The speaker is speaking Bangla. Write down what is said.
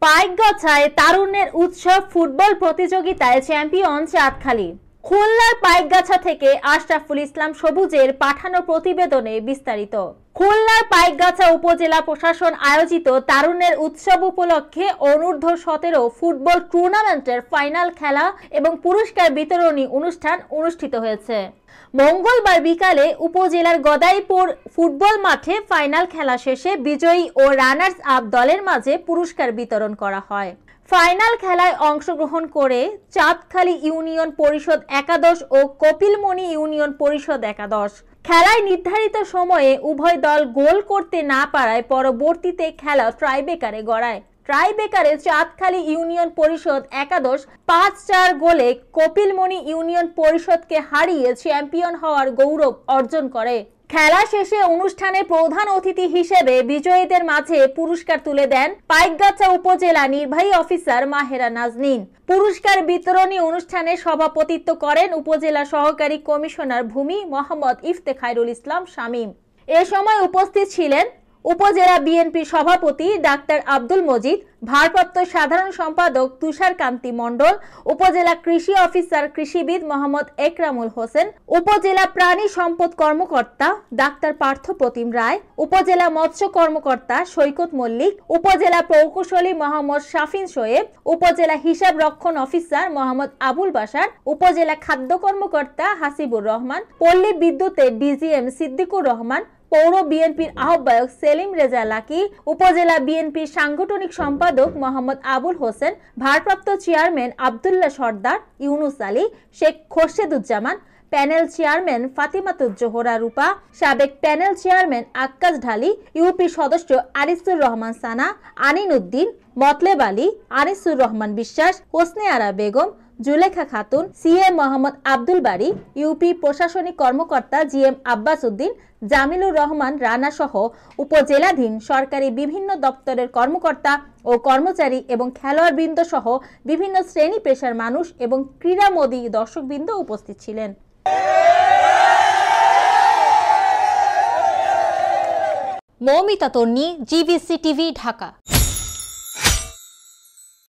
পাইকগাছায় তারুণ্যের উৎসব ফুটবল প্রতিযোগিতায় চ্যাম্পিয়ন চাঁদখালী। খুলনার পাইকগাছা থেকে আশরাফুল ইসলাম সবুজের পাঠানো প্রতিবেদনে বিস্তারিত। খুলনার পাইকগাছা উপজেলা প্রশাসন আয়োজিত তারুণ্যের উৎসব উপলক্ষে অনূর্ধ্ব-17 ফুটবল টুর্নামেন্টের ফাইনাল খেলা এবং পুরস্কার বিতরণী অনুষ্ঠান অনুষ্ঠিত হয়েছে। মঙ্গলবার বিকালে উপজেলার গদাইপুর ফুটবল মাঠে ফাইনাল খেলা শেষে বিজয়ী ও রানার্স আপ দলের মাঝে পুরস্কার বিতরণ করা হয়। ফাইনাল খেলায় অংশগ্রহণ করে চাঁদখালী ইউনিয়ন পরিষদ একাদশ ও কপিলমণি ইউনিয়ন পরিষদ একাদশ। খেলায় নির্ধারিত সময়ে উভয় দল গোল করতে না পারায় পরবর্তীতে খেলা ট্রাইবেকারে গড়ায়। ট্রাইবেকারে চাঁদখালী ইউনিয়ন পরিষদ একাদশ 5-4 গোলে কপিলমণি ইউনিয়ন পরিষদকে হারিয়ে চ্যাম্পিয়ন হওয়ার গৌরব অর্জন করে। খেলা শেষে অনুষ্ঠানে প্রধান অতিথি হিসেবে বিজয়ীদের মাঝে পুরস্কার তুলে দেন পাইকগাছা উপজেলা নির্বাহী অফিসার মাহেরা নাজনীন। পুরস্কার বিতরণী অনুষ্ঠানে সভাপতিত্ব করেন উপজেলা সহকারী কমিশনার ভূমি মোহাম্মদ ইফতেখারুল ইসলাম শামীম। এ সময় উপস্থিত ছিলেন উপজেলা বিএনপি সভাপতি ডাক্তার আব্দুল মজিদ, ভারপ্রাপ্ত সাধারণ সম্পাদক তুষার কান্তি মণ্ডল, উপজেলা কৃষি অফিসার কৃষিবিদ মোহাম্মদ একরামুল হোসেন, উপজেলা প্রাণী সম্পদ কর্মকর্তা ডাক্তার পার্থ প্রতিম রায়, উপজেলা মৎস্য কর্মকর্তা সৈকত মল্লিক, উপজেলা প্রকৌশলী মোহাম্মদ শাফিন শোয়েব, উপজেলা হিসাব রক্ষণ অফিসার মোহাম্মদ আবুল বাশার, উপজেলা খাদ্য কর্মকর্তা হাসিবুর রহমান, পল্লী বিদ্যুতের ডিজিএম সিদ্দিকুর রহমান, পৌর বিএনপির আহ্বায়ক সেলিম রেজা লাকি, উপজেলা বিএনপির সাংগঠনিক সম্পাদক মোহাম্মদ আবুল হোসেন, ভারপ্রাপ্ত চেয়ারম্যান আব্দুল্লাহ সর্দার, ইউনুস আলী, শেখ খোরশেদুজ্জামান, প্যানেল চেয়ারম্যান ফাতিমাতুজ্জোহরা রূপা, সাবেক প্যানেল চেয়ারম্যান আক্কাস ঢালি, ইউপি সদস্য আনিসুর রহমান সানা, আনিন উদ্দিন, মতলেব আলী, আনিসুর রহমান বিশ্বাস, হোসনে আরা বেগম, জুলেখা খাতুন, সিএম মোহাম্মদ আব্দুল বারী, ইউপি প্রশাসনিক কর্মকর্তা জিএম আব্বাস উদ্দিন, জামিলুর রহমান রানা সহ উপজেলাধীন সরকারি বিভিন্ন দপ্তরের কর্মকর্তা ও কর্মচারী এবং খেলোয়াড়বৃন্দ সহ বিভিন্ন শ্রেণী পেশার মানুষ এবং ক্রীড়ামোদী দর্শকবৃন্দ উপস্থিত ছিলেন। মৌমিতা তন্নি, জিবিসি টিভি, ঢাকা।